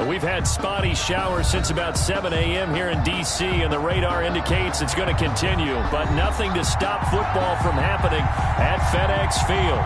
We've had spotty showers since about 7 a.m. here in D.C., and the radar indicates it's going to continue, but nothing to stop football from happening at FedEx Field.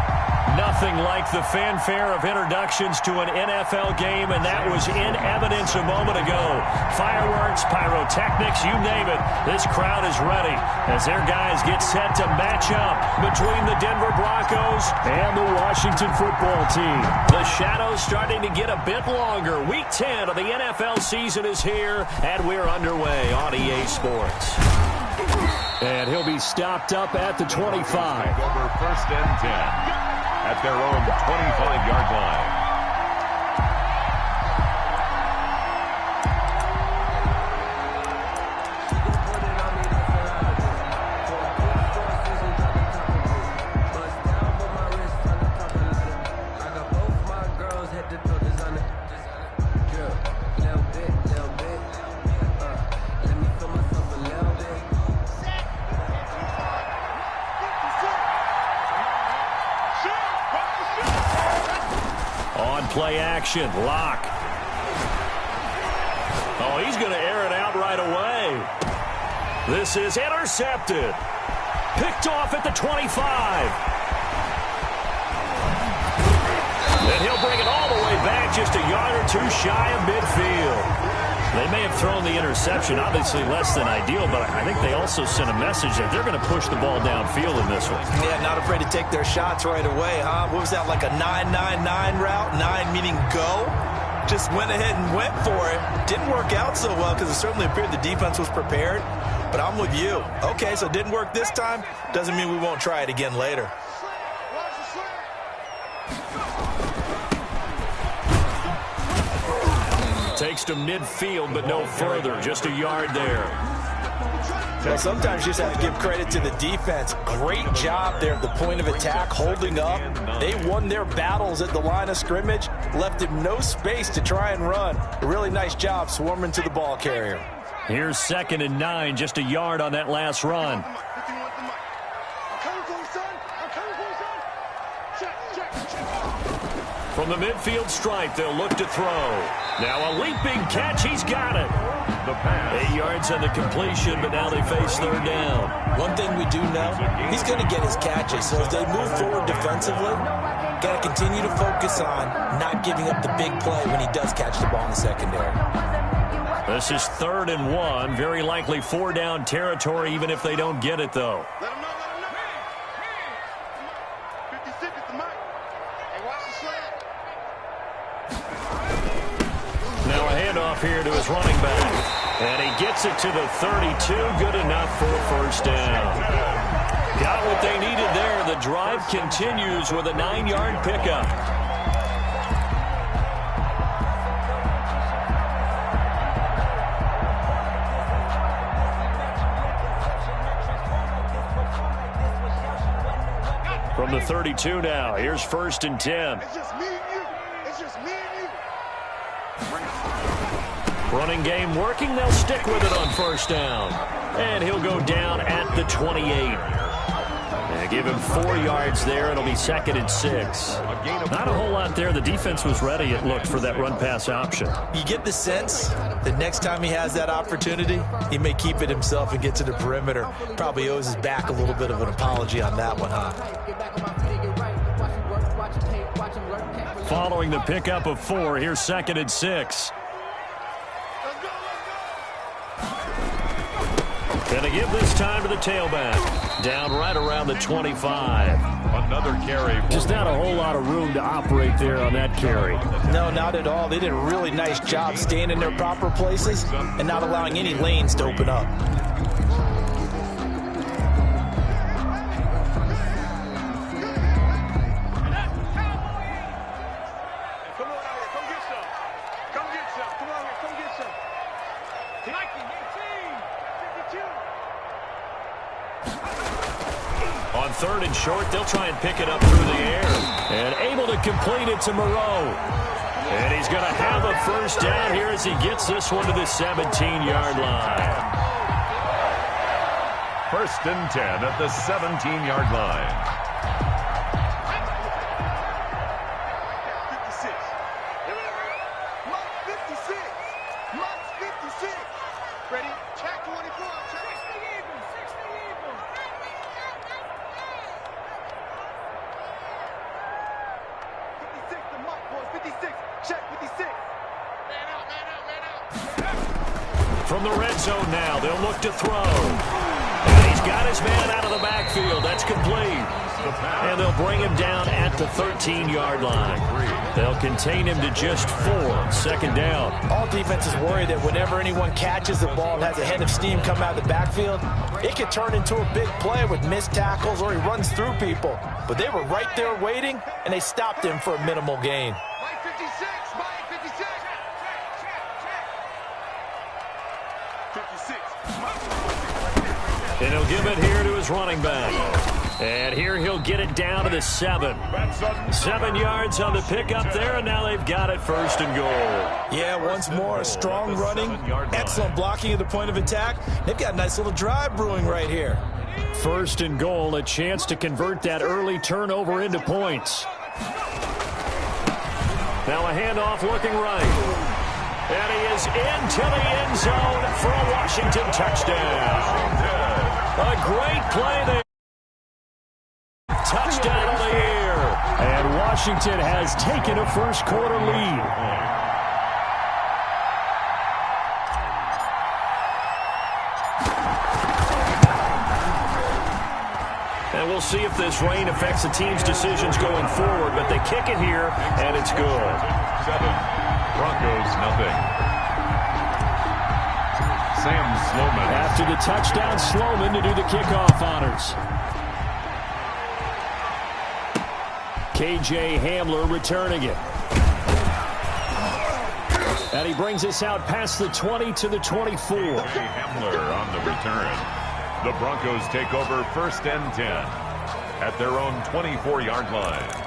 Nothing like the fanfare of introductions to an NFL game, and that was in evidence a moment ago. Fireworks, pyrotechnics, you name it. This crowd is ready as their guys get set to match up between the Denver Broncos and the Washington football team. The shadows starting to get a bit longer. Week 10 of the NFL season is here, and we're underway on EA Sports. And he'll be stopped up at the 25. Over first and 10. At their own 25-yard line. Play action, lock. Oh, he's going to air it out right away. This is intercepted. Picked off at the 25. And he'll bring it all the way back, just a yard or two shy of midfield. They may have thrown the interception, obviously less than ideal, but I think they also sent a message that they're going to push the ball downfield in this one. Yeah, not afraid to take their shots right away, huh? What was that, like a 9-9-9 route? 9 meaning go? Just went ahead and went for it. Didn't work out so well because it certainly appeared the defense was prepared, but I'm with you. Okay, so it didn't work this time. Doesn't mean we won't try it again later. Takes to midfield, but no further. Just a yard there. Well, sometimes you just have to give credit to the defense. Great job there at the point of attack, holding up. They won their battles at the line of scrimmage, left him no space to try and run. A really nice job swarming to the ball carrier. Here's 2nd and 9, just a yard on that last run. From the midfield stripe, they'll look to throw. Now a leaping catch, he's got it. The pass. 8 yards on the completion, but now they face 3rd down. One thing we do know, he's going to get his catches. So as they move forward defensively, got to continue to focus on not giving up the big play when he does catch the ball in the secondary. This is 3rd and 1. Very likely 4-down territory, even if they don't get it, though. Now a handoff here to his running back. And he gets it to the 32. Good enough for a 1st down. Got what they needed there. The drive continues with a 9-yard pickup. From the 32 now, here's 1st and 10. It's just me and you. It's just me and you. Running game working. They'll stick with it on 1st down. And he'll go down at the 28. They give him 4 yards there. It'll be 2nd and 6. Not a whole lot there. The defense was ready, it looked, for that run-pass option. You get the sense that next time he has that opportunity, he may keep it himself and get to the perimeter. Probably owes his back a little bit of an apology on that one, huh? Following the pickup of 4, here's 2nd and 6. Gonna give this time to the tailback. Down right around the 25. Another carry. Just not a whole lot of room to operate there on that carry. No, not at all. They did a really nice job staying in their proper places and not allowing any lanes to open up. On 3rd and short, they'll try and pick it up through the air. And able to complete it to Moreau. And he's going to have a 1st down here as he gets this one to the 17-yard line. 1st and 10 at the 17-yard line. from the red zone now. They'll look to throw. And he's got his man out of the backfield. That's complete. And they'll bring him down at the 13-yard line. They'll contain him to just 4. Second down. All defenses worry that whenever anyone catches the ball and has a head of steam come out of the backfield, it can turn into a big play with missed tackles or he runs through people. But they were right there waiting, and they stopped him for a minimal gain. And he'll give it here to his running back. And here he'll get it down to the 7. 7 yards on the pickup there, and now they've got it first and goal. Yeah, once more, strong running, excellent blocking at the point of attack. They've got a nice little drive brewing right here. First and goal, a chance to convert that early turnover into points. Now a handoff looking right. And he is into the end zone for a Washington touchdown. A great play there. Touchdown of the year. And Washington has taken a first-quarter lead. And we'll see if this rain affects the team's decisions going forward, but they kick it here, and it's good. 7, Broncos, nothing. Sam Sloman. After the touchdown, Sloman to do the kickoff honors. KJ Hamler returning it. And he brings us out past the 20 to the 24. KJ Hamler on the return. The Broncos take over first and 10 at their own 24-yard line.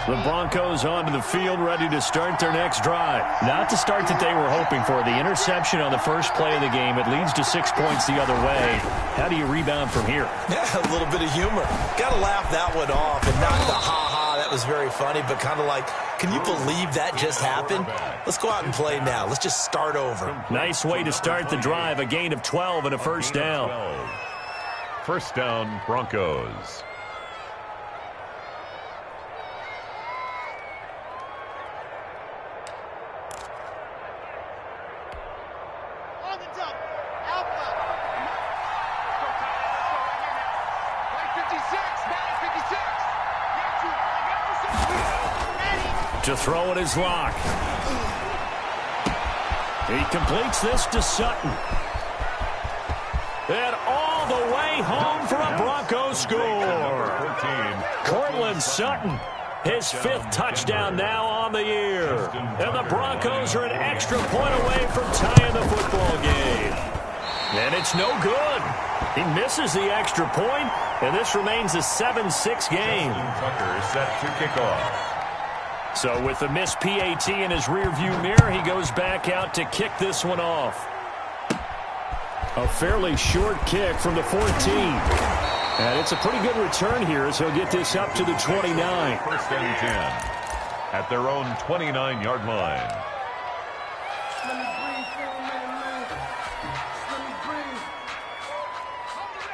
The Broncos onto the field, ready to start their next drive. Not the start that they were hoping for. The interception on the first play of the game. It leads to 6 points the other way. How do you rebound from here? Yeah, a little bit of humor. Got to laugh that one off and not the ha-ha. That was very funny, but kind of like, can you believe that just happened? Let's go out and play now. Let's just start over. Nice way to start the drive. A gain of 12 and a first down. First down, Broncos. To throw it is Locke. He completes this to Sutton. And all the way home for a Broncos score. Cortland Sutton, his 5th touchdown now on the year. And the Broncos are an extra point away from tying the football game. And it's no good. He misses the extra point, and this remains a 7-6 game. Tucker is set to kick off. So with the missed PAT in his rearview mirror, he goes back out to kick this one off. A fairly short kick from the 14. And it's a pretty good return here as he'll get this up to the 29. First and 10 at their own 29-yard line.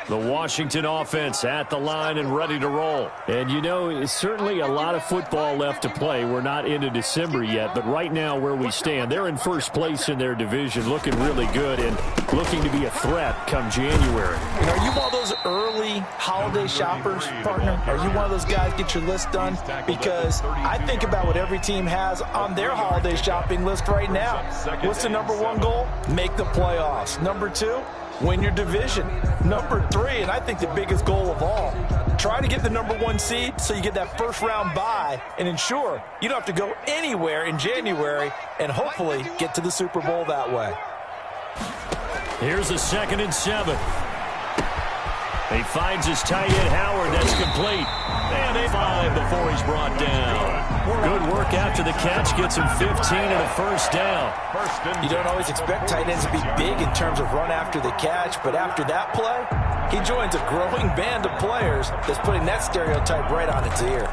The Washington offense at the line and ready to roll. And, you know, it's certainly a lot of football left to play. We're not into December yet, but right now where we stand, they're in first place in their division, looking really good and looking to be a threat come January. And are you one of those early holiday shoppers, partner? Are you one of those guys get your list done? Because I think about what every team has on their holiday shopping list right now. What's the number 1 goal? Make the playoffs. Number 2? Win your division. Number 3, and I think the biggest goal of all, try to get the number 1 seed so you get that first round bye and ensure you don't have to go anywhere in January and hopefully get to the Super Bowl that way. Here's a 2nd and 7. He finds his tight end Howard. That's complete. And a 5 before he's brought down. Good work after the catch. Gets him 15 and a first down. You don't always expect tight ends to be big in terms of run after the catch, but after that play, he joins a growing band of players that's putting that stereotype right on its ear.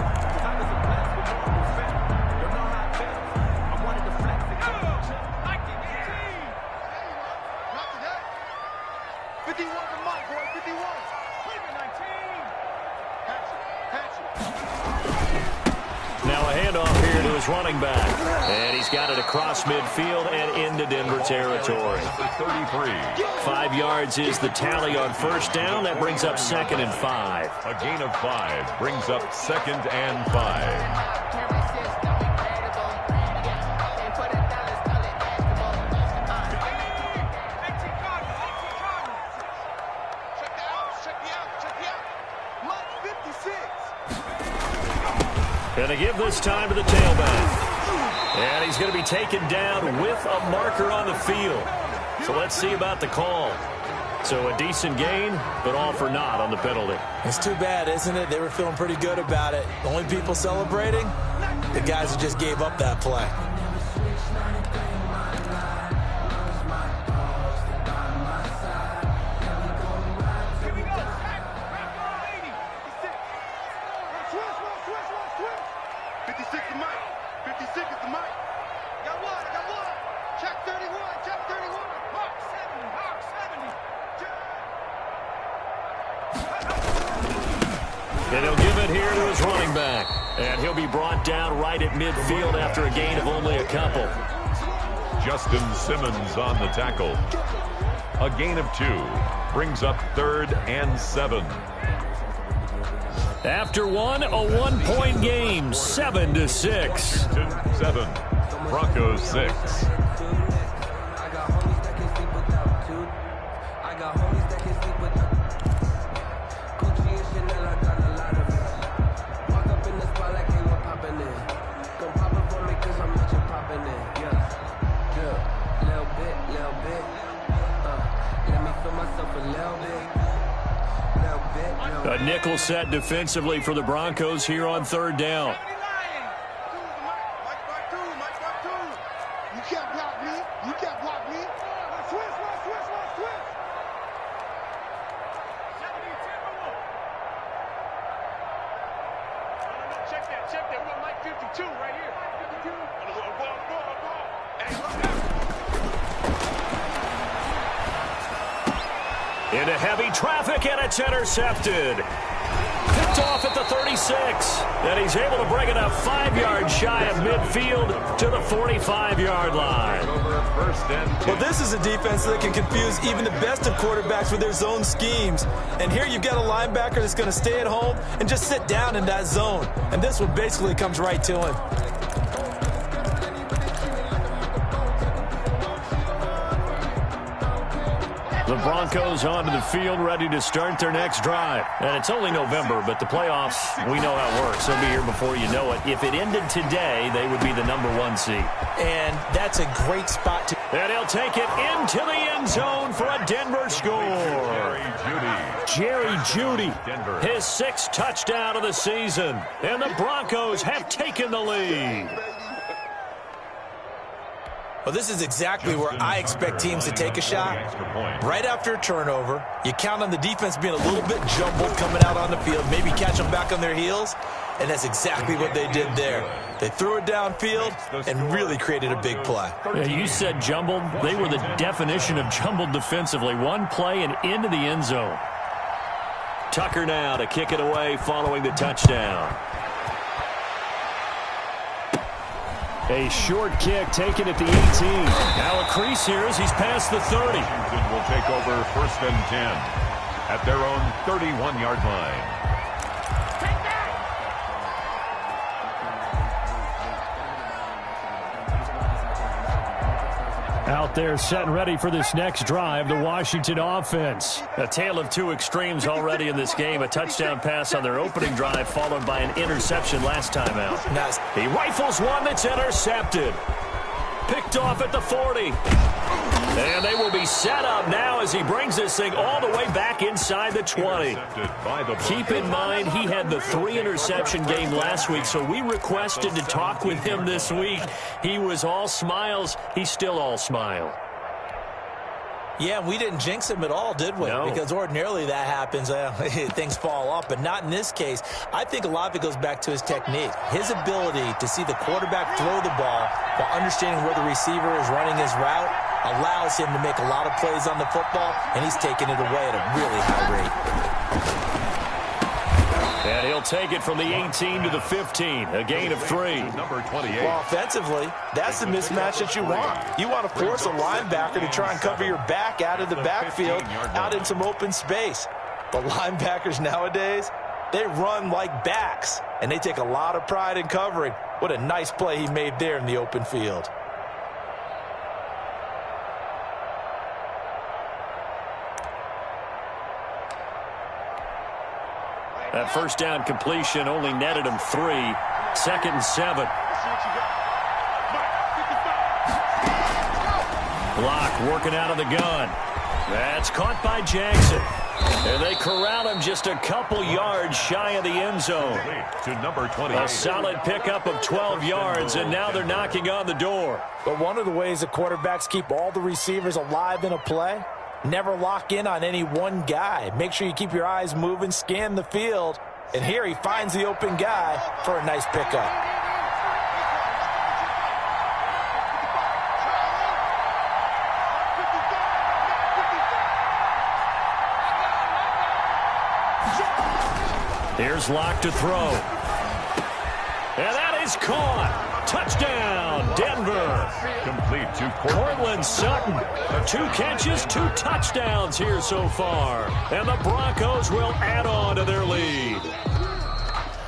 51 to Mike, boy. 51. 19. Now a handoff here to his running back. And he's got it across midfield and into Denver territory. 33. 5 yards is the tally on first down. That brings up 2nd and 5. A gain of 5 brings up 2nd and 5. Going to give this time to the tailback. And he's going to be taken down with a marker on the field. So let's see about the call. So a decent gain, but all for naught on the penalty. It's too bad, isn't it? They were feeling pretty good about it. The only people celebrating, the guys who just gave up that play. And he'll give it here to his running back. And he'll be brought down right at midfield after a gain of only a couple. Justin Simmons on the tackle. A gain of 2 brings up 3rd and 7. After one, a 1-point game, 7-6. 7. Broncos 6. A nickel set defensively for the Broncos here on 3rd down. You can't block me. You can't block me. Switch. Check that. We got Mike 52 right here. 52. Ball. Into heavy traffic, and it's intercepted. Picked off at the 36. And he's able to bring it up 5 yards shy of midfield to the 45-yard line. Well, this is a defense that can confuse even the best of quarterbacks with their zone schemes. And here you've got a linebacker that's going to stay at home and just sit down in that zone. And this one basically comes right to him. The Broncos onto the field, ready to start their next drive. And it's only November, but the playoffs, we know how it works. They'll be here before you know it. If it ended today, they would be the #1 seed. And that's a great spot to... And he'll take it into the end zone for a Denver score. Jerry Jeudy, his 6th touchdown of the season. And the Broncos have taken the lead. Well, this is exactly where I expect teams to take a shot. Right after a turnover, you count on the defense being a little bit jumbled coming out on the field, maybe catch them back on their heels, and that's exactly what they did there. They threw it downfield and really created a big play. Yeah, you said jumbled. They were the definition of jumbled defensively. One play and into the end zone. Tucker now to kick it away following the touchdown. A short kick taken at the 18. Now a crease here as he's past the 30. Washington will take over 1st and 10 at their own 31-yard line. Out there set and ready for this next drive, the Washington offense. A tale of 2 extremes already in this game. A touchdown pass on their opening drive followed by an interception last time out. Nice. He rifles one that's intercepted. Picked off at the 40. And they will be set up now as he brings this thing all the way back inside the 20. Keep in mind, he had the 3-interception game last week, so we requested to talk with him this week. He was all smiles. He's still all smile. Yeah, we didn't jinx him at all, did we? No. Because ordinarily that happens. Things fall off, but not in this case. I think a lot of it goes back to his technique. His ability to see the quarterback throw the ball while understanding where the receiver is running his route. allows him to make a lot of plays on the football, and he's taking it away at a really high rate. And he'll take it from the 18 to the 15, a gain of 3. Number 28. Well, offensively, that's the mismatch that you want. You want to force a linebacker to try and cover your back out of the backfield, out in some open space. The linebackers nowadays, they run like backs, and they take a lot of pride in covering. What a nice play he made there in the open field. That first down completion only netted him 3. 2nd and 7. Block working out of the gun. That's caught by Jackson. And they corral him just a couple yards shy of the end zone. To number 28. A solid pickup of 12 yards, and now they're knocking on the door. But one of the ways the quarterbacks keep all the receivers alive in a play, never lock in on any one guy. Make sure you keep your eyes moving, scan the field. And here he finds the open guy for a nice pickup. Here's Locke to throw. And that is caught. Touchdown, Denver. Complete to Cortland Sutton. 2 catches, 2 touchdowns here so far. And the Broncos will add on to their lead.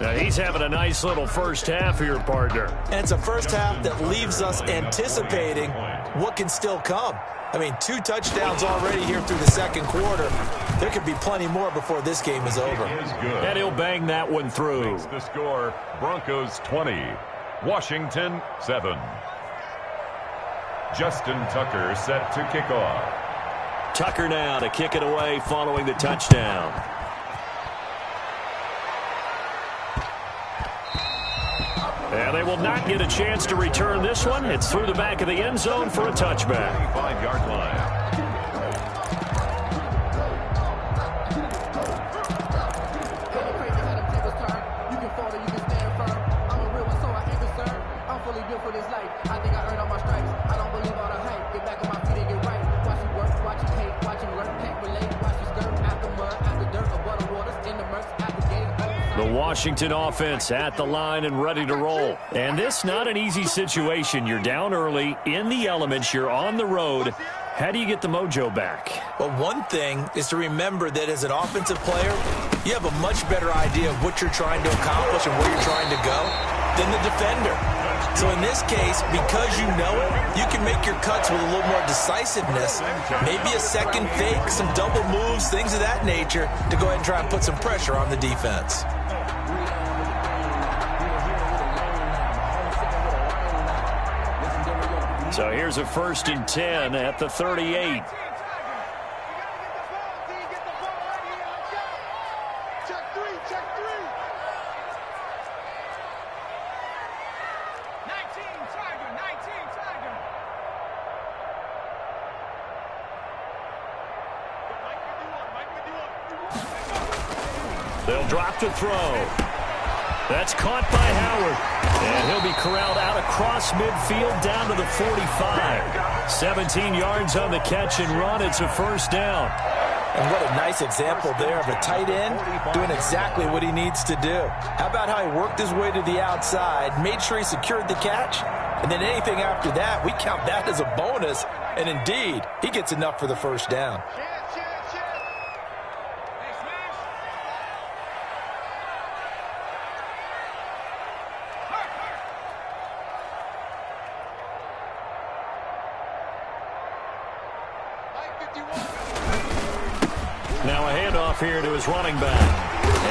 Now he's having a nice little first half here, partner. And it's a first half that leaves us anticipating what can still come. I mean, 2 touchdowns already here through the second quarter. There could be plenty more before this game is over. And he'll bang that one through. Makes the score, Broncos 20, Washington 7. Justin Tucker set to kick off. Tucker now to kick it away following the touchdown. And they will not get a chance to return this one. It's through the back of the end zone for a touchback. 5-yard line. Washington offense at the line and ready to roll. And this not an easy situation. You're down early, in the elements, you're on the road. How do you get the mojo back? Well, one thing is to remember that as an offensive player, you have a much better idea of what you're trying to accomplish and where you're trying to go than the defender. So in this case, because you know it, you can make your cuts with a little more decisiveness, maybe a second fake, some double moves, things of that nature, to go ahead and try and put some pressure on the defense. So here's a 1st and 10 at the 38. They'll drop to throw. That's caught by Howard. And he'll be corralled out across midfield down to the 45. 17 yards on the catch and run. It's a first down. And what a nice example there of a tight end doing exactly what he needs to do. How about how he worked his way to the outside, made sure he secured the catch, and then anything after that, we count that as a bonus. And indeed, he gets enough for the first down. Now a handoff here to his running back.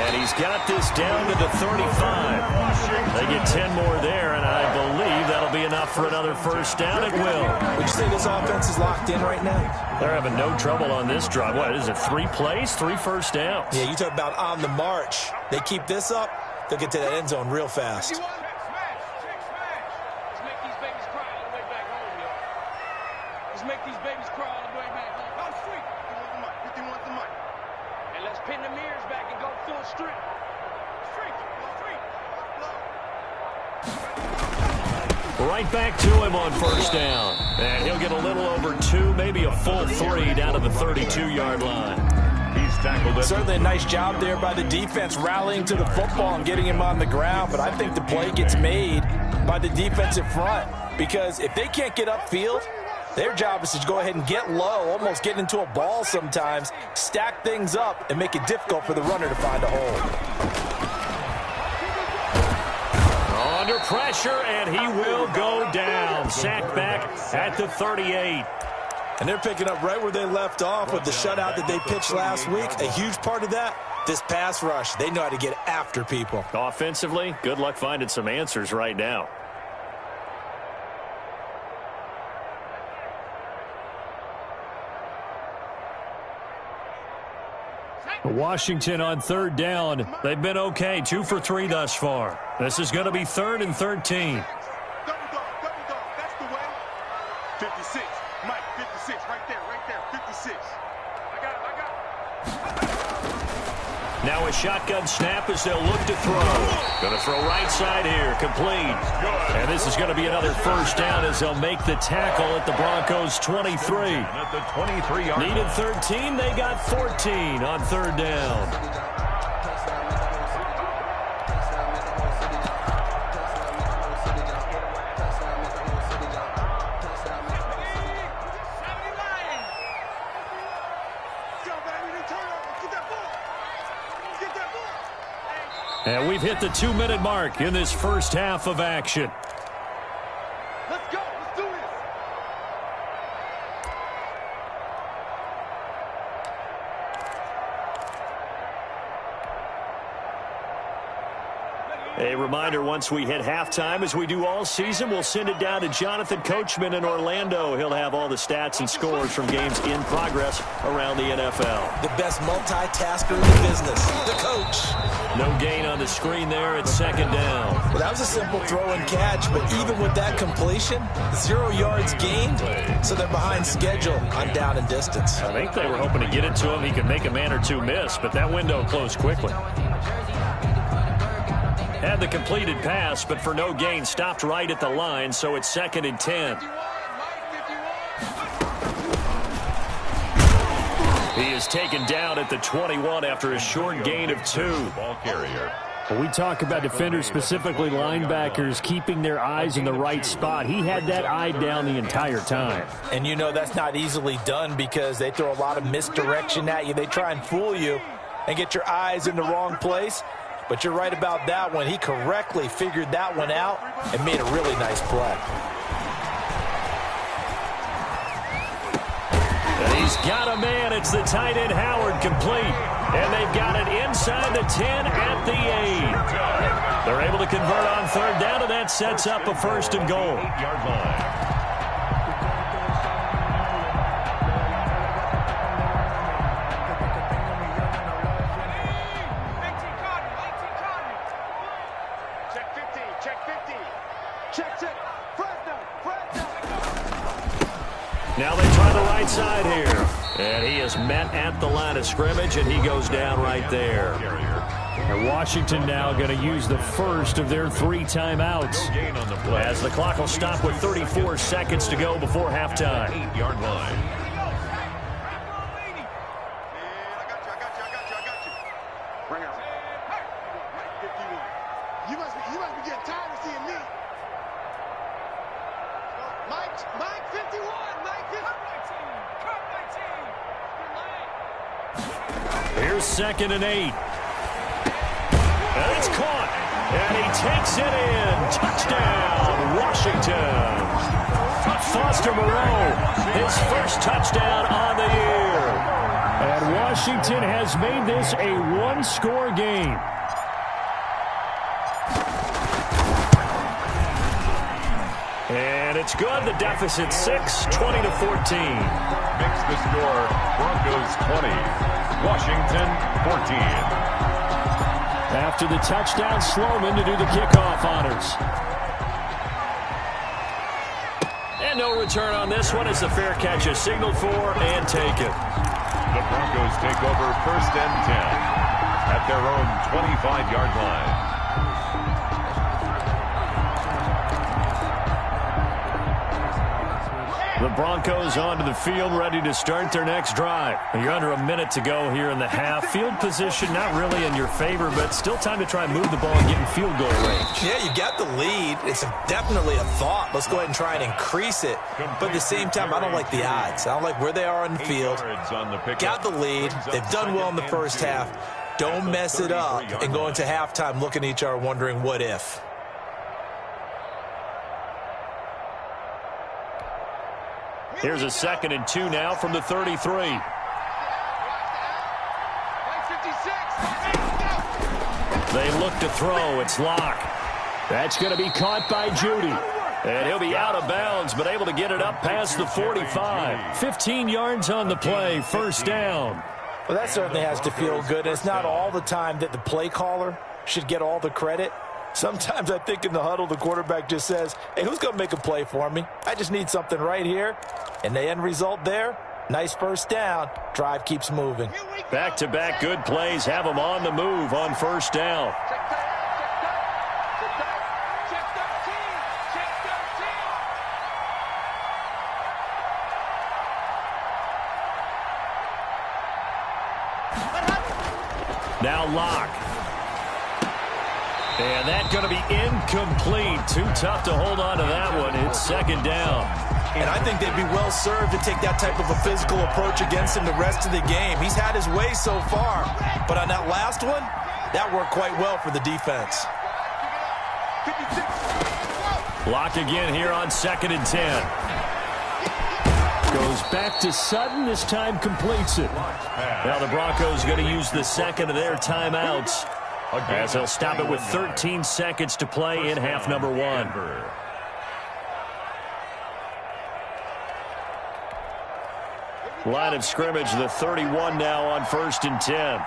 And he's got this down to the 35. They get 10 more there, and I believe that'll be enough for another first down. It will. Would you say this offense is locked in right now? They're having no trouble on this drive. What is it, 3 plays, 3 first downs? Yeah, you talk about on the march. They keep this up, they'll get to that end zone real fast. Right back to him on first down. And he'll get a little over 2, maybe a full 3 down to the 32-yard line. He's tackled it. Certainly a nice job there by the defense rallying to the football and getting him on the ground. But I think the play gets made by the defensive front, because if they can't get upfield, their job is to go ahead and get low, almost get into a ball sometimes, stack things up, and make it difficult for the runner to find a hole. Under pressure, and he will go down. Sacked back at the 38. And they're picking up right where they left off with the shutout that they pitched last week. A huge part of that, this pass rush. They know how to get after people. Offensively, good luck finding some answers right now. Washington on third down. They've been okay, 2 for 3 thus far. This is going to be 3rd and 13. Double dog, that's the way. 56, Mike, 56, right there, 56. I got it. Now a shotgun snap as they'll look to throw. Going to throw right side here, complete. And this is going to be another first down as they'll make the tackle at the Broncos' 23. At the 23-yard line. Needed 13, they got 14 on third down. And we've hit the 2-minute mark in this first half of action. Let's go. Let's do this. A reminder, once we hit halftime, as we do all season, we'll send it down to Jonathan Coachman in Orlando. He'll have all the stats and scores from games in progress around the NFL. The best multitasker in the business, the coach. No gain on the screen there at second down. Well, that was a simple throw and catch, but even with that completion, 0 yards gained, so they're behind schedule on down and distance. I think they were hoping to get it to him. He could make a man or two miss, but that window closed quickly. Had the completed pass, but for no gain, stopped right at the line, so it's 2nd and 10. He is taken down at the 21 after a short gain of 2. Ball carrier. We talk about defenders, specifically linebackers, keeping their eyes in the right spot. He had that eye down the entire time. And you know that's not easily done because they throw a lot of misdirection at you. They try and fool you and get your eyes in the wrong place. But you're right about that one. He correctly figured that one out and made a really nice play. And he's got a man. It's the tight end Howard, complete. And they've got it inside the 10 at the 8. They're able to convert on third down, and that sets up a 1st and goal. 8-yard line. Now they try the right side here. And he is met at the line of scrimmage, and he goes down right there. And Washington now going to use the first of their 3 timeouts. As the clock will stop with 34 seconds to go before halftime. 8-yard line. Bring out. You must be getting tired of seeing me. Mike 51. Mike 51. Here's 2nd and 8. And it's caught. And he takes it in. Touchdown, Washington. Foster Moreau, his first touchdown on the year. And Washington has made this a 1-score game. And it's good. The deficit 6, 20-14. Makes the score Broncos 20, Washington 14. After the touchdown, Sloman to do the kickoff honors. And no return on this one as the fair catch is signaled for and taken. The Broncos take over 1st and 10 at their own 25-yard line. The Broncos onto the field, ready to start their next drive. You're under a minute to go here in the half. Field position not really in your favor, but still time to try and move the ball and get in field goal range. Yeah, you got the lead. It's definitely a thought. Let's go ahead and try and increase it. But at the same time, I don't like the odds. I don't like where they are on the field. Got the lead. They've done well in the first half. Don't mess it up and go into halftime looking at each other wondering what if. Here's a 2nd and 2 now from the 33. They look to throw. It's Locke. That's going to be caught by Judy. And he'll be out of bounds, but able to get it up past the 45. 15 yards on the play, first down. Well, that certainly has to feel good. It's not all the time that the play caller should get all the credit. Sometimes I think in the huddle, the quarterback just says, hey, who's going to make a play for me? I just need something right here. And the end result there, nice first down. Drive keeps moving. Back-to-back good plays have them on the move on first down. Now Locke. And that's going to be incomplete. Too tough to hold on to that one. It's second down. And I think they'd be well served to take that type of a physical approach against him the rest of the game. He's had his way so far. But on that last one, that worked quite well for the defense. Locke again here on 2nd and 10. Goes back to Sutton. This time completes it. Now the Broncos going to use the second of their timeouts, as they'll stop it with 13 seconds to play in half number 1. Line of scrimmage, the 31 now on 1st and 10.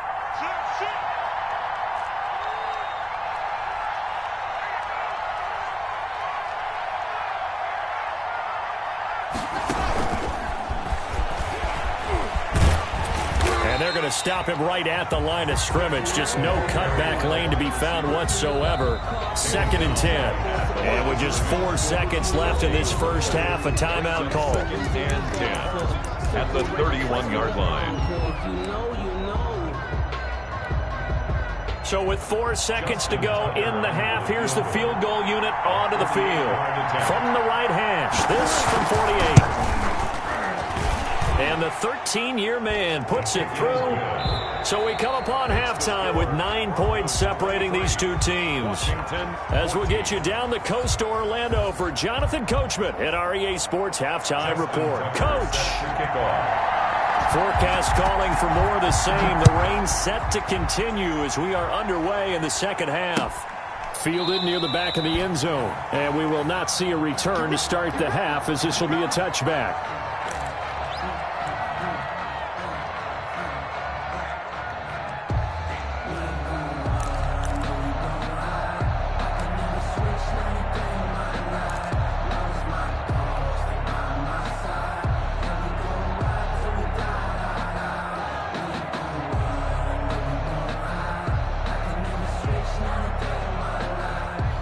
And they're going to stop him right at the line of scrimmage. Just no cutback lane to be found whatsoever. 2nd and 10. And with just 4 seconds left in this first half, a timeout call. 2nd and 10 at the 31-yard line. So with 4 seconds to go in the half, here's the field goal unit onto the field. From the right hash, this from 48. And the 13-year man puts it through. So we come upon halftime with 9 points separating these two teams. As we'll get you down the coast to Orlando for Jonathan Coachman at our EA Sports Halftime Report. Coach. Forecast calling for more of the same. The rain set to continue as we are underway in the second half. Fielded near the back of the end zone. And we will not see a return to start the half, as this will be a touchback.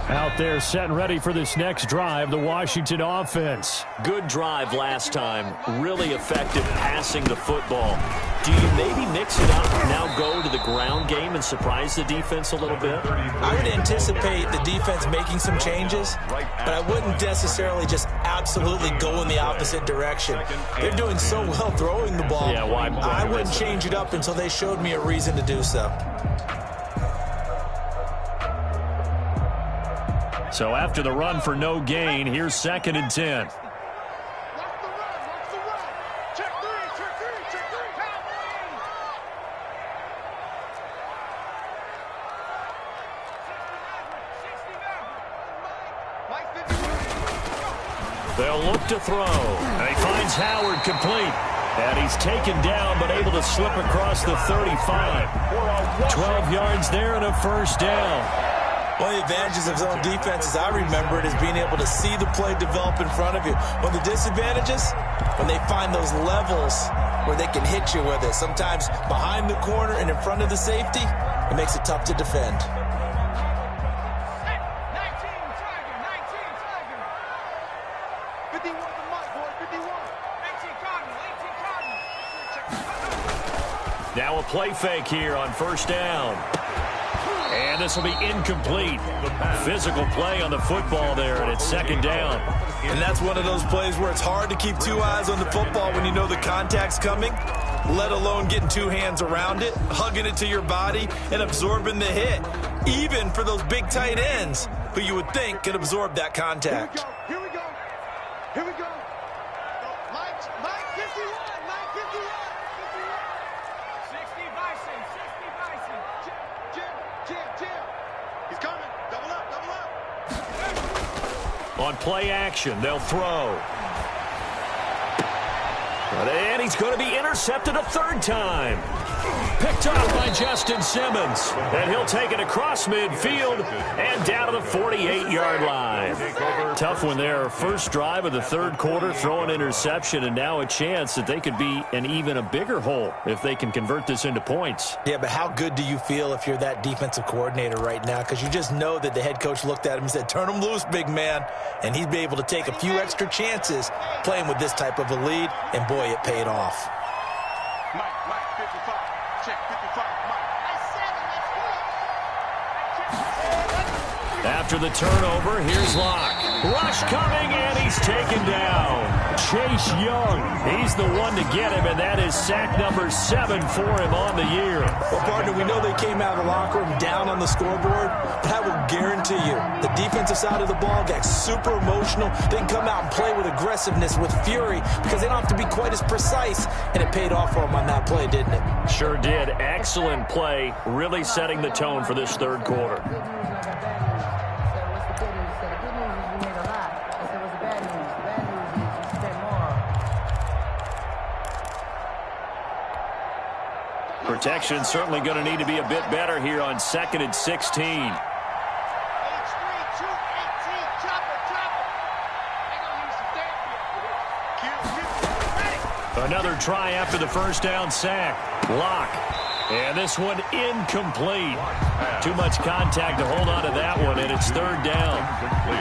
Out there set and ready for this next drive, the Washington offense. Good drive last time. Really effective passing the football. Do you maybe mix it up, now go to the ground game and surprise the defense a little bit? I would anticipate the defense making some changes, but I wouldn't necessarily just absolutely go in the opposite direction. They're doing so well throwing the ball. Yeah, why I wouldn't change it up until they showed me a reason to do so. So after the run for no gain, here's 2nd and 10. They'll look to throw. And he finds Howard complete. And he's taken down, but able to slip across the 35. 12 yards there and a first down. One of the advantages of zone defense, as I remember it, is being able to see the play develop in front of you. One of the disadvantages, when they find those levels where they can hit you with it, sometimes behind the corner and in front of the safety, it makes it tough to defend. 19 tiger. 51 the mic, boy, 51. Now a play fake here on first down. And this will be incomplete. Physical play on the football there, and it's second down. And that's one of those plays where it's hard to keep two eyes on the football when you know the contact's coming, let alone getting two hands around it, hugging it to your body, and absorbing the hit, even for those big tight ends who you would think could absorb that contact. Here we go. Here we go. Mike 51. Mike 51. 60 Bison. 60 Bison. Jim. He's coming. Double up. On play action, they'll throw. And he's going to be intercepted a third time. Picked up by Justin Simmons. And he'll take it across midfield and down to the 48-yard line. Tough one there. First drive of the third quarter, throw an interception, and now a chance that they could be in even a bigger hole if they can convert this into points. Yeah, but how good do you feel if you're that defensive coordinator right now? Because you just know that the head coach looked at him and said, turn him loose, big man. And he'd be able to take a few extra chances playing with this type of a lead, and boy, it paid off. Mike 55. Check 55. Mike. After the turnover, here's Locke. Rush coming, and he's taken down. Chase Young, he's the one to get him, and that is sack number 7 for him on the year. Well, partner, we know they came out of the locker room down on the scoreboard, but I will guarantee you the defensive side of the ball got super emotional. They can come out and play with aggressiveness, with fury, because they don't have to be quite as precise, and it paid off for them on that play, didn't it? Sure did. Excellent play, really setting the tone for this third quarter. Protection certainly going to need to be a bit better here on 2nd and 16. Another try after the first down sack. Locke. And this one incomplete. Too much contact to hold on to that one, and it's third down.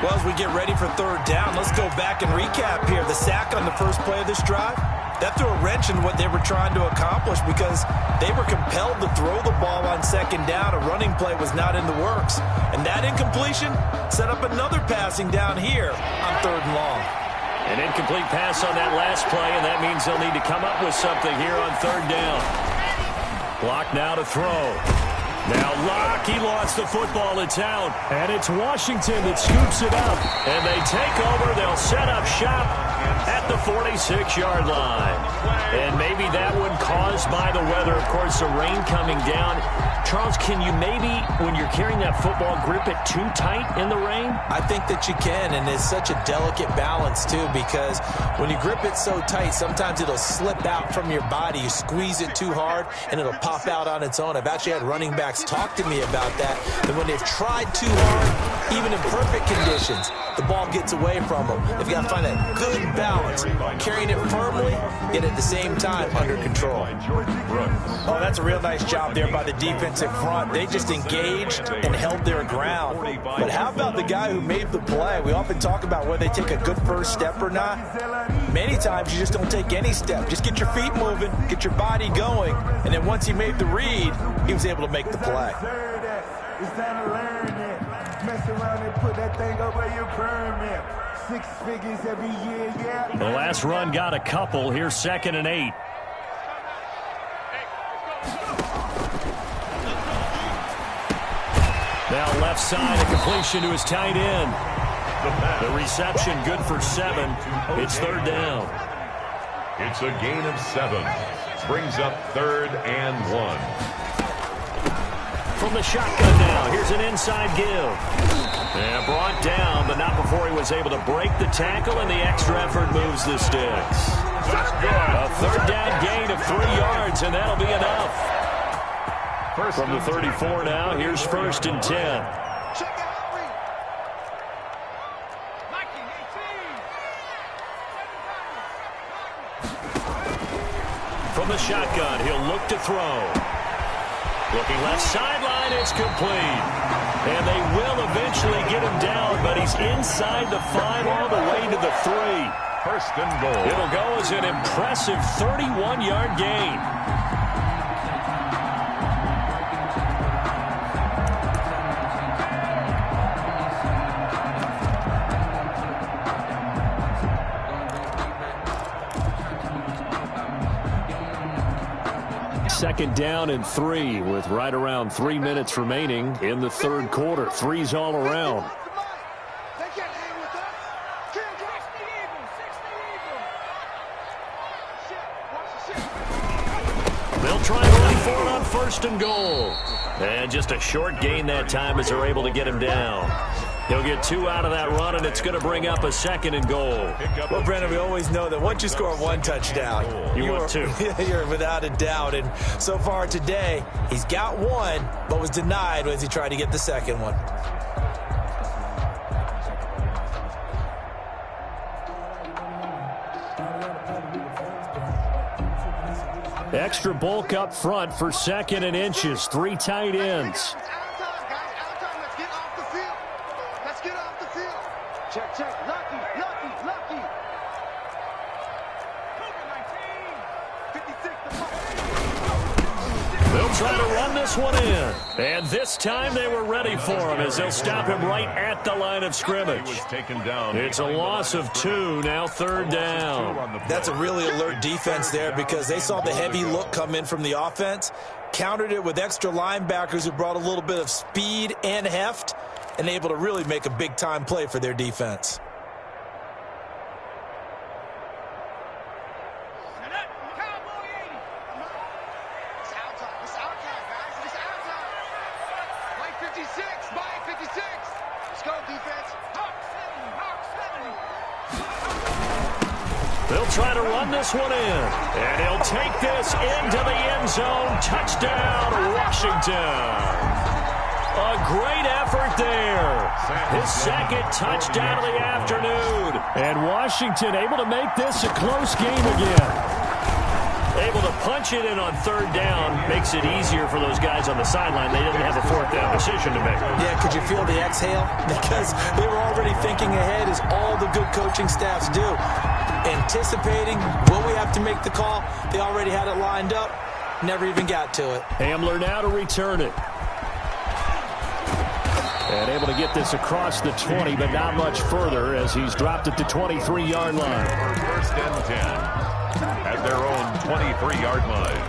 Well, as we get ready for third down, let's go back and recap here. The sack on the first play of this drive, that threw a wrench in what they were trying to accomplish because they were compelled to throw the ball on second down. A running play was not in the works. And that incompletion set up another passing down here on third and long. An incomplete pass on that last play, and that means they'll need to come up with something here on third down. Block now to throw. Now Locke, he lost the football. It's out. And it's Washington that scoops it up. And they take over. They'll set up shop at the 46-yard line. And maybe that one caused by the weather. Of course, the rain coming down. Charles, can you maybe, when you're carrying that football, grip it too tight in the rain? I think that you can, and it's such a delicate balance, too, because when you grip it so tight, sometimes it'll slip out from your body. You squeeze it too hard, and it'll pop out on its own. I've actually had running backs talk to me about that when they've tried too hard, even in perfect conditions, the ball gets away from them. They've got to find that good balance, carrying it firmly, yet at the same time under control. Oh, that's a real nice job there by the defensive front. They just engaged and held their ground. But how about the guy who made the play? We often talk about whether they take a good first step or not. Many times you just don't take any step. Just get your feet moving, get your body going, and then once he made the read, he was able to make the play. It's time to learn it. Mess around and put that thing over your permit. 6 figures every year, yeah. The last run got a couple. Here's 2nd and 8. Now left side, a completion to his tight end. The reception good for 7. It's third down. It's a gain of 7. Brings up 3rd and 1. From the shotgun now, here's an inside give. And brought down, but not before he was able to break the tackle, and the extra effort moves the sticks. A third down gain of 3 yards, and that'll be enough. From the 34 now, here's 1st and 10. From the shotgun, he'll look to throw. Looking left sideline, it's complete. And they will eventually get him down, but he's inside the 5 all the way to the 3. 1st and goal. It'll go as an impressive 31-yard gain. 2nd down and 3 with right around 3 minutes remaining in the third quarter. Threes all around. They'll try and run for it on 1st and goal. And just a short gain that time as they're able to get him down. He'll get 2 out of that run, and it's going to bring up a 2nd and goal. Well, Brandon, we always know that once you score 1 touchdown, you want 2. You're without a doubt. And so far today, he's got 1, but was denied as he tried to get the 2nd one. Extra bulk up front for 2nd and inches. 3 tight ends. Check, check. Lucky. They'll try to run this one in. And this time they were ready for him as they'll stop him right at the line of scrimmage. It's a loss of 2, now 3rd down. That's a really alert defense there because they saw the heavy look come in from the offense, countered it with extra linebackers who brought a little bit of speed and heft, and able to really make a big-time play for their defense. They'll try to run this one in. And he'll take this into the end zone. Touchdown, Washington. A great effort there. His 2nd touchdown of the afternoon. And Washington able to make this a close game again. Able to punch it in on 3rd down. Makes it easier for those guys on the sideline. They didn't have a 4th down decision to make. Yeah, could you feel the exhale? Because they were already thinking ahead, as all the good coaching staffs do. Anticipating, will we have to make the call? They already had it lined up. Never even got to it. Hamler now to return it. And able to get this across the 20, but not much further as he's dropped at the 23-yard line. 1st and 10 at their own 23-yard line.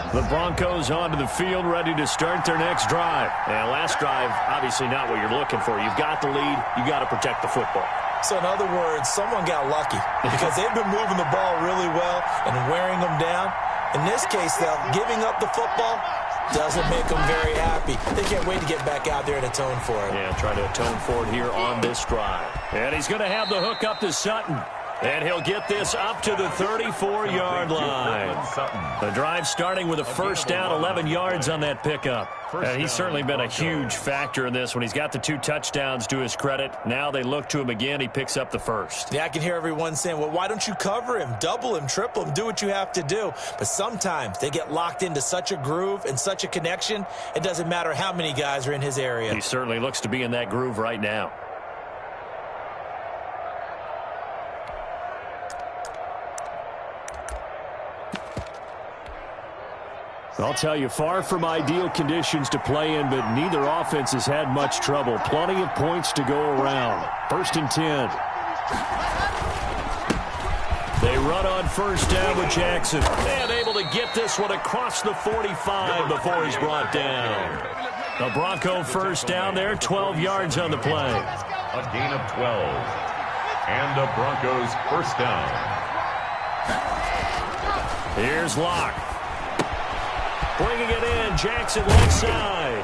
The Broncos onto the field, ready to start their next drive. And last drive, obviously not what you're looking for. You've got the lead. You got to protect the football. So in other words, someone got lucky because they've been moving the ball really well and wearing them down. In this case, though, giving up the football doesn't make them very happy. They can't wait to get back out there and atone for it. Yeah, try to atone for it here on this drive. And he's going to have the hook up to Sutton. And he'll get this up to the 34-yard line. The drive starting with a 1st down, 11 yards on that pickup. And he's certainly been a huge factor in this when he's got the 2 touchdowns to his credit. Now they look to him again. He picks up the 1st. Yeah, I can hear everyone saying, well, why don't you cover him, double him, triple him, do what you have to do. But sometimes they get locked into such a groove and such a connection, it doesn't matter how many guys are in his area. He certainly looks to be in that groove right now. I'll tell you, far from ideal conditions to play in, but neither offense has had much trouble. Plenty of points to go around. 1st and 10. They run on 1st down with Jackson. And able to get this one across the 45 before he's brought down. The Bronco 1st down there, 12 yards on the play. A gain of 12. And the Broncos 1st down. Here's Locke. Bringing it in, Jackson left side.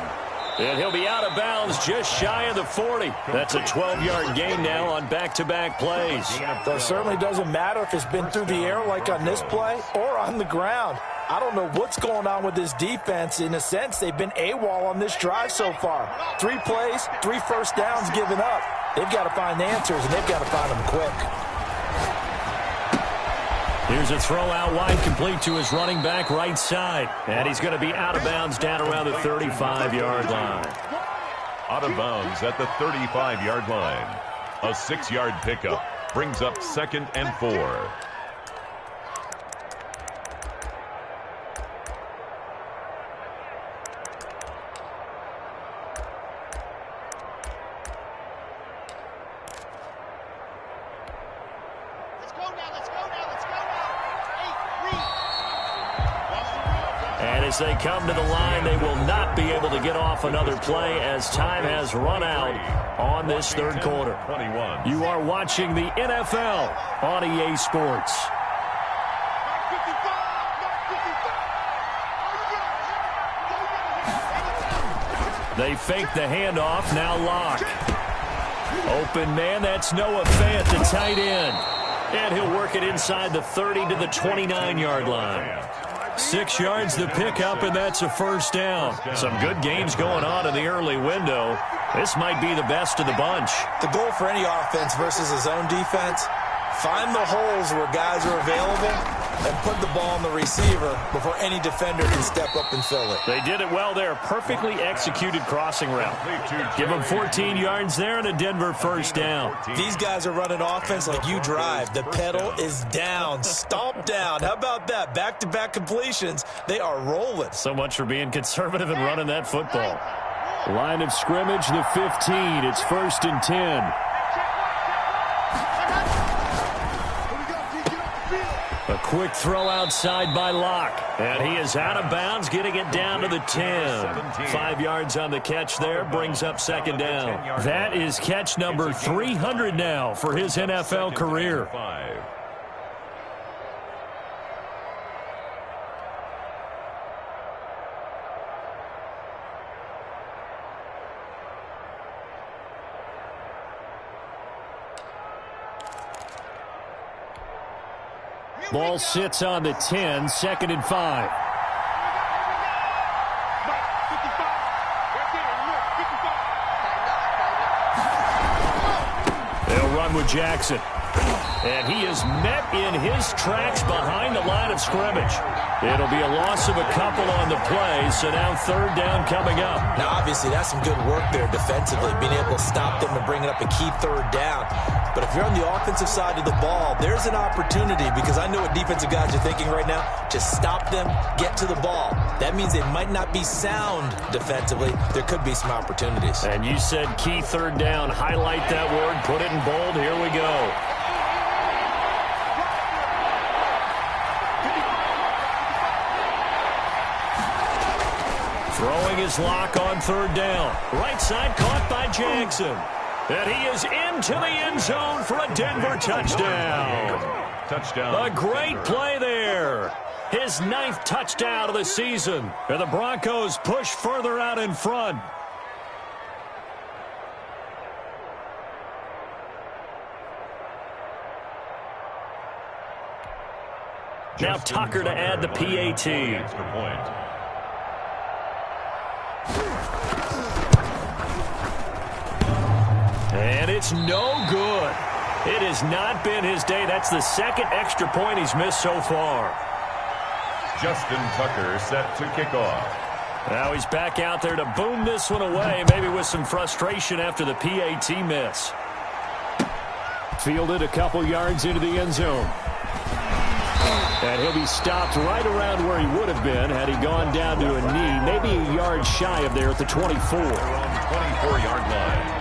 And he'll be out of bounds just shy of the 40. That's a 12-yard gain now on back-to-back plays. That certainly doesn't matter if it's been through the air like on this play or on the ground. I don't know what's going on with this defense. In a sense, they've been AWOL on this drive so far. 3 plays, 3 1st downs given up. They've got to find the answers, and they've got to find them quick. Here's Here's a throw out wide, complete to his running back right side. And he's going to be out of bounds down around the 35-yard line. Out of bounds at the 35-yard line. A 6-yard pickup brings up 2nd and 4. As they come to the line, they will not be able to get off another play as time has run out on this third quarter. 21. You are watching the NFL on EA Sports. They fake the handoff, now lock. Open man, that's Noah Fant, the tight end. And he'll work it inside the 30 to the 29-yard line. 6 yards the pickup, and that's a first down. Some good games going on in the early window. This might be the best of the bunch. The goal for any offense versus a zone defense, find the holes where guys are available and put the ball on the receiver before any defender can step up and fill it. They did it well there. Perfectly executed crossing route. Give them 14 yards there and a Denver first down. These guys are running offense like you drive. The pedal is down, stomp down. How about that? Back-to-back completions. They are rolling. So much for being conservative and running that football. Line of scrimmage, the 15. It's 1st and 10. A quick throw outside by Locke. And he is out of bounds, getting it down to the 10. 5 yards on the catch there, brings up 2nd down. That is catch number 300 now for his NFL career. Ball sits on the 10, 2nd and 5. They'll run with Jackson. And he is met in his tracks behind the line of scrimmage. It'll be a loss of a couple on the play, so now 3rd down coming up. Now, obviously, that's some good work there defensively, being able to stop them and bringing up a key 3rd down. But if you're on the offensive side of the ball, there's an opportunity, because I know what defensive guys are thinking right now. Just stop them, get to the ball. That means they might not be sound defensively. There could be some opportunities. And you said key 3rd down. Highlight that word, put it in bold. Here we go. Throwing his lock on 3rd down. Right side caught by Jackson. And he is into the end zone for a Denver touchdown. Touchdown. A great play there. His 9th touchdown of the season. And the Broncos push further out in front. Now Tucker to add the PAT. Extra point. And it's no good. It has not been his day. That's the 2nd extra point he's missed so far. Justin Tucker set to kick off. Now he's back out there to boom this one away, maybe with some frustration after the PAT miss. Fielded a couple yards into the end zone. And he'll be stopped right around where he would have been had he gone down to a knee, maybe a yard shy of there at the 24. Around the 24-yard line.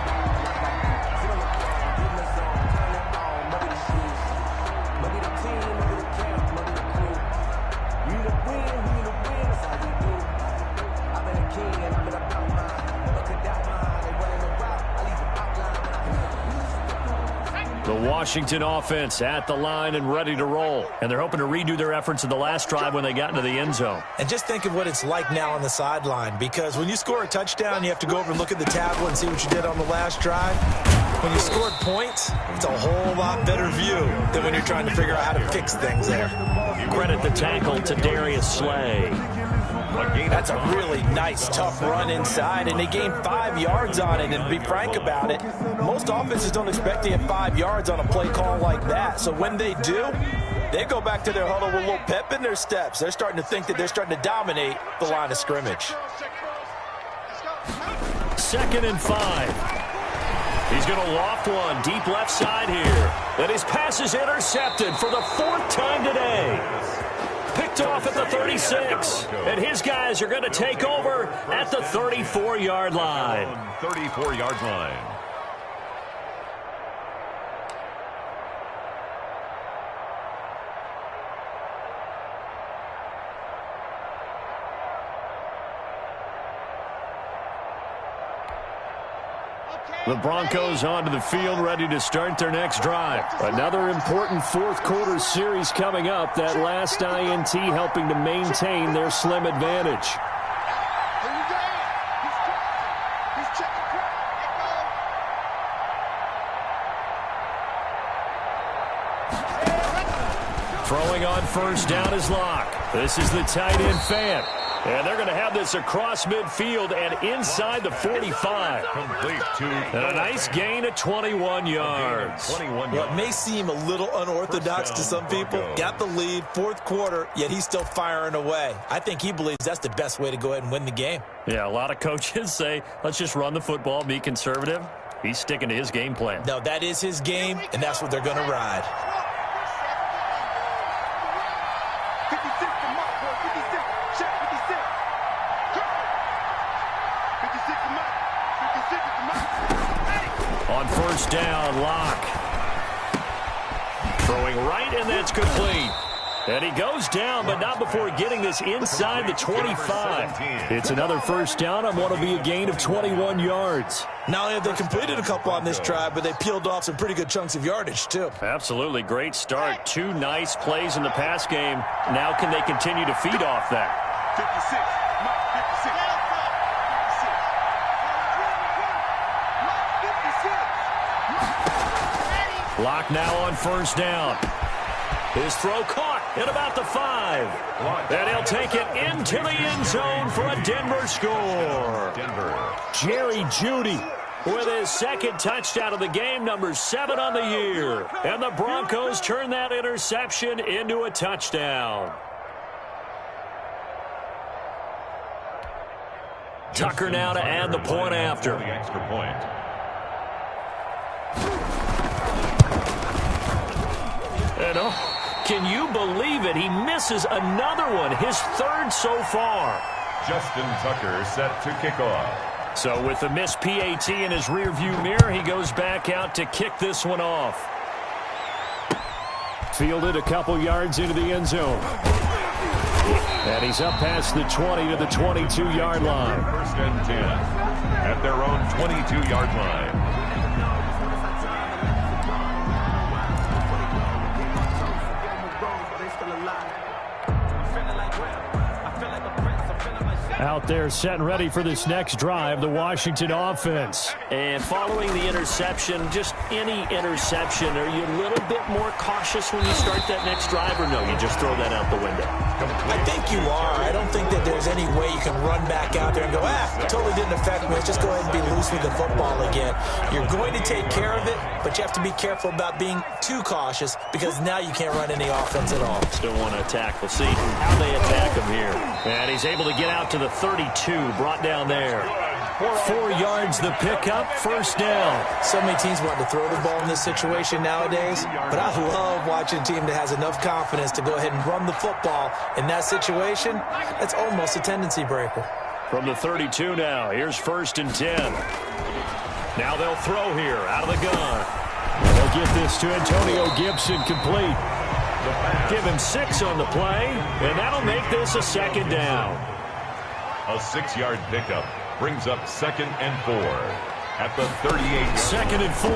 Washington offense at the line and ready to roll. And they're hoping to redo their efforts in the last drive when they got into the end zone. And just think of what it's like now on the sideline, because when you score a touchdown, you have to go over and look at the tablet and see what you did on the last drive. When you scored points, it's a whole lot better view than when you're trying to figure out how to fix things there. Credit the tackle to Darius Slay. That's a really nice, tough run inside, and they gained 5 yards on it. And to be frank about it, most offenses don't expect to get 5 yards on a play call like that. So when they do, They go back to their huddle with a little pep in their steps. They're starting to think that they're starting to dominate the line of scrimmage. 2nd and 5. He's going to loft one deep left side here. And his pass is intercepted for the 4th time today. Picked off at the 36. And his guys are going to take over at the 34-yard line. 34-yard line. The Broncos onto the field, ready to start their next drive. Another important fourth-quarter series coming up. That last INT helping to maintain their slim advantage. Throwing on first down is Locke. This is the tight end Fant. And they're going to have this across midfield and inside the 45. Complete to And a nice gain of 21 yards. Well, it may seem a little unorthodox to some people. Got the lead, 4th quarter, yet he's still firing away. I think he believes that's the best way to go ahead and win the game. Yeah, a lot of coaches say, let's just run the football, be conservative. He's sticking to his game plan. No, that is his game, and that's what they're going to ride. 56 to Mike, boy, 56. Check 56. Go. 56 to Mike. 56 to Mike. On first down, Locke. Throwing right, and that's complete. And he goes down, but not before getting this inside the 25. It's another first down on what will be a gain of 21 yards. Not only have they completed a couple on this drive, but they peeled off some pretty good chunks of yardage, too. Absolutely great start. 2 nice plays in the pass game. Now can they continue to feed off that? 56. Mike, 56. Locke now on first down. His throw caught at about the 5. And he'll take it into the end zone for a Denver score. Jerry Jeudy with his 2nd touchdown of the game, number 7 on the year. And the Broncos turn that interception into a touchdown. Tucker now to add the point after. The extra point. And can you believe it? He misses another one, his 3rd so far. Justin Tucker set to kick off. So with the missed PAT in his rearview mirror, he goes back out to kick this one off. Fielded a couple yards into the end zone. And he's up past the 20 to the 22-yard line. 1st and 10 at their own 22-yard line. Out there set and ready for this next drive, the Washington offense. And following the interception, just any interception, are you a little bit more cautious when you start that next drive, or no, you just throw that out the window? I think you are. I don't think that there's any way you can run back out there and go, it totally didn't affect me. Let's just go ahead and be loose with the football again. You're going to take care of it, but you have to be careful about being too cautious because now you can't run any offense at all. Still want to attack. We'll see how they attack him here. And he's able to get out to the 32, brought down there. 4 yards the pickup, first down. So many teams want to throw the ball in this situation nowadays, but I love watching a team that has enough confidence to go ahead and run the football. In that situation, that's almost a tendency breaker. From the 32 now, here's 1st and 10. Now they'll throw here out of the gun. They'll get this to Antonio Gibson, complete. Give him 6 on the play, and that'll make this a 2nd down. A 6-yard pickup brings up 2nd and 4 at the 38. 2nd and 4.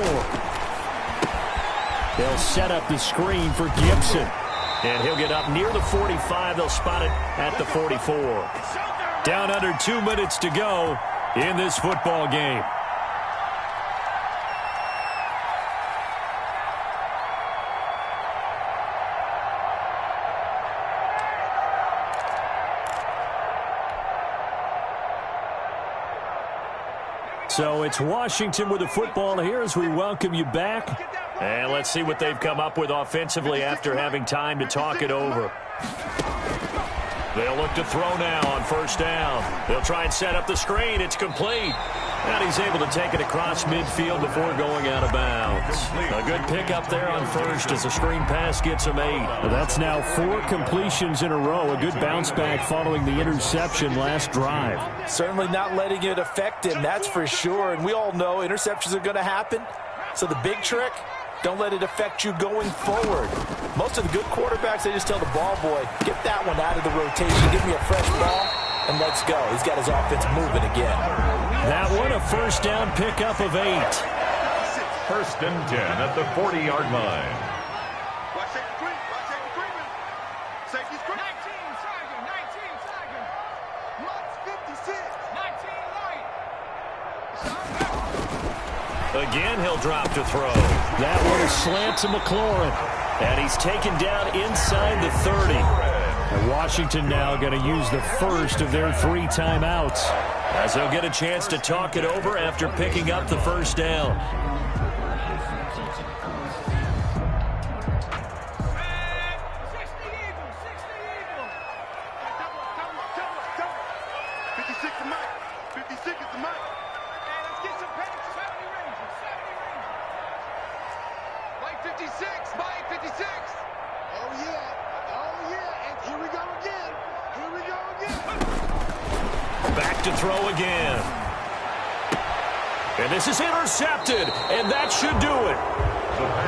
They'll set up the screen for Gibson. And he'll get up near the 45. They'll spot it at the 44. Down under 2 minutes to go in this football game. So it's Washington with the football here as we welcome you back. And let's see what they've come up with offensively after having time to talk it over. They'll look to throw now on first down. They'll try and set up the screen. It's complete. And he's able to take it across midfield before going out of bounds. A good pickup there on first as the screen pass gets him 8. That's now 4 completions in a row. A good bounce back following the interception last drive. Certainly not letting it affect him, that's for sure. And we all know interceptions are going to happen. So the big trick, don't let it affect you going forward. Most of the good quarterbacks, they just tell the ball boy, get that one out of the rotation, give me a fresh ball, and let's go. He's got his offense moving again. That one, a first down pickup of 8. First and 10 at the 40-yard line. Watch safety screen. Watch safety screen. Safety screen. 19 second. 19 second. Lux 56. 19 light. Again, he'll drop to throw. That one is slant to McLaurin. And he's taken down inside the 30. And Washington now going to use the first of their 3 timeouts, as they'll get a chance to talk it over after picking up the first down. Back to throw again. And this is intercepted, and that should do it.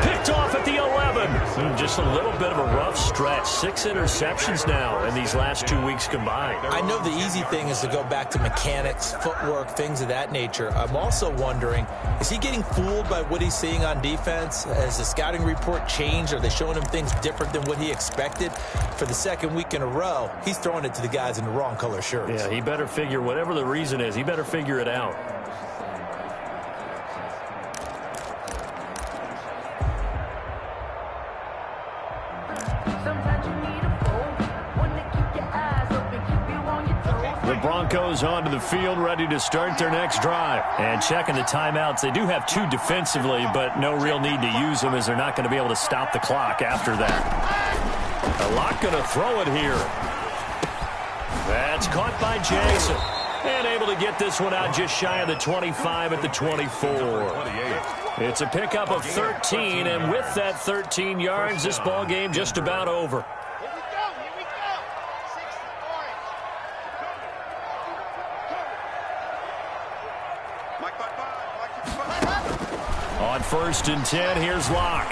Picked off at the 11. Just a little bit of a rough stretch. 6 interceptions now in these last 2 weeks combined. I know the easy thing is to go back to mechanics, footwork, things of that nature. I'm also wondering, is he getting fooled by what he's seeing on defense? Has the scouting report changed? Are they showing him things different than what he expected? For the second week in a row, he's throwing it to the guys in the wrong color shirts. Yeah, he better figure, whatever the reason is, he better figure it out. The Broncos onto the field, ready to start their next drive. And checking the timeouts, they do have 2 defensively, but no real need to use them as they're not going to be able to stop the clock after that. A lot going to throw it here. That's caught by Jackson. And able to get this one out just shy of the 25 at the 24. It's a pickup of 13, and with that 13 yards, this ball game just about over. On first and 10, here's Locke.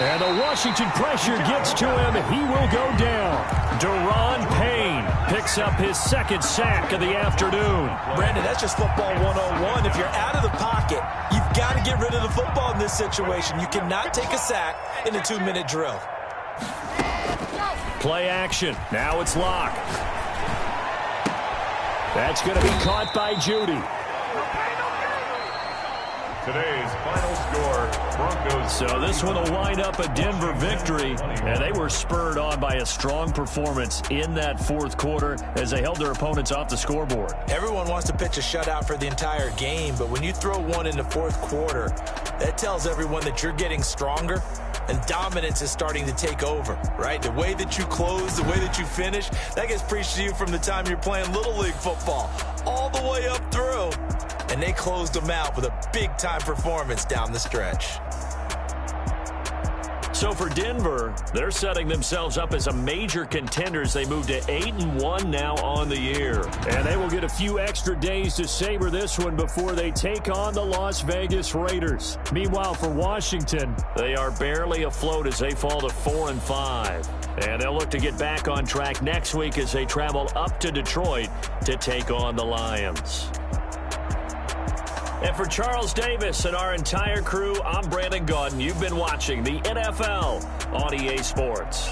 And the Washington pressure gets to him. He will go down. Deron Payne picks up his 2nd sack of the afternoon. Brandon, that's just football 101. If you're out of the pocket, you've got to get rid of the football in this situation. You cannot take a sack in a 2-minute drill. Play action. Now it's Locke. That's going to be caught by Judy. Today's final score, Broncos. So this one will wind up a Denver victory, and they were spurred on by a strong performance in that 4th quarter as they held their opponents off the scoreboard. Everyone wants to pitch a shutout for the entire game, but when you throw one in the 4th quarter, that tells everyone that you're getting stronger and dominance is starting to take over, right? The way that you close, the way that you finish, that gets preached to you from the time you're playing Little League football all the way up through. And they closed them out with a big-time performance down the stretch. So for Denver, they're setting themselves up as a major contender as they move to 8-1 now on the year. And they will get a few extra days to savor this one before they take on the Las Vegas Raiders. Meanwhile, for Washington, they are barely afloat as they fall to 4-5. And they'll look to get back on track next week as they travel up to Detroit to take on the Lions. And for Charles Davis and our entire crew, I'm Brandon Gaudin. You've been watching the NFL on EA Sports.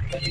Thank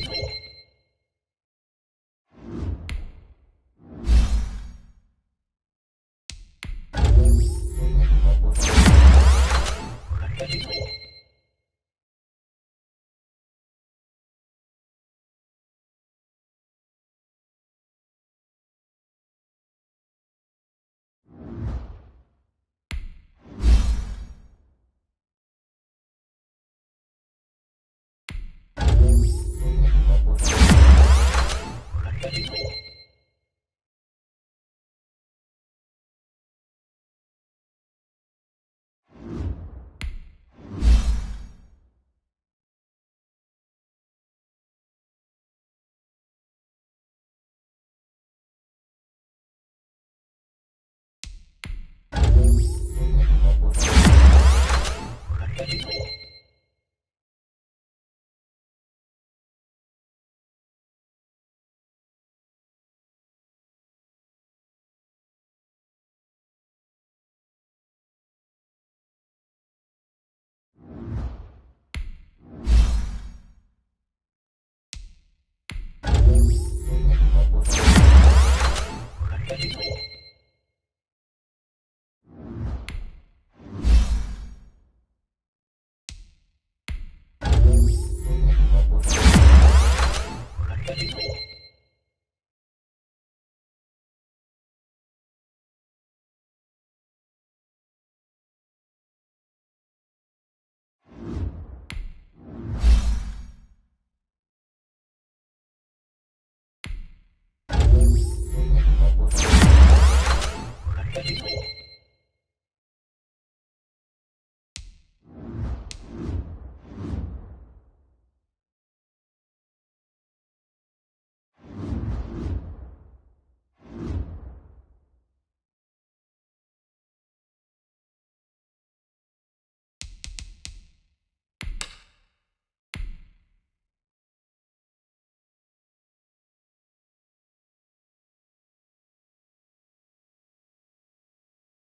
you.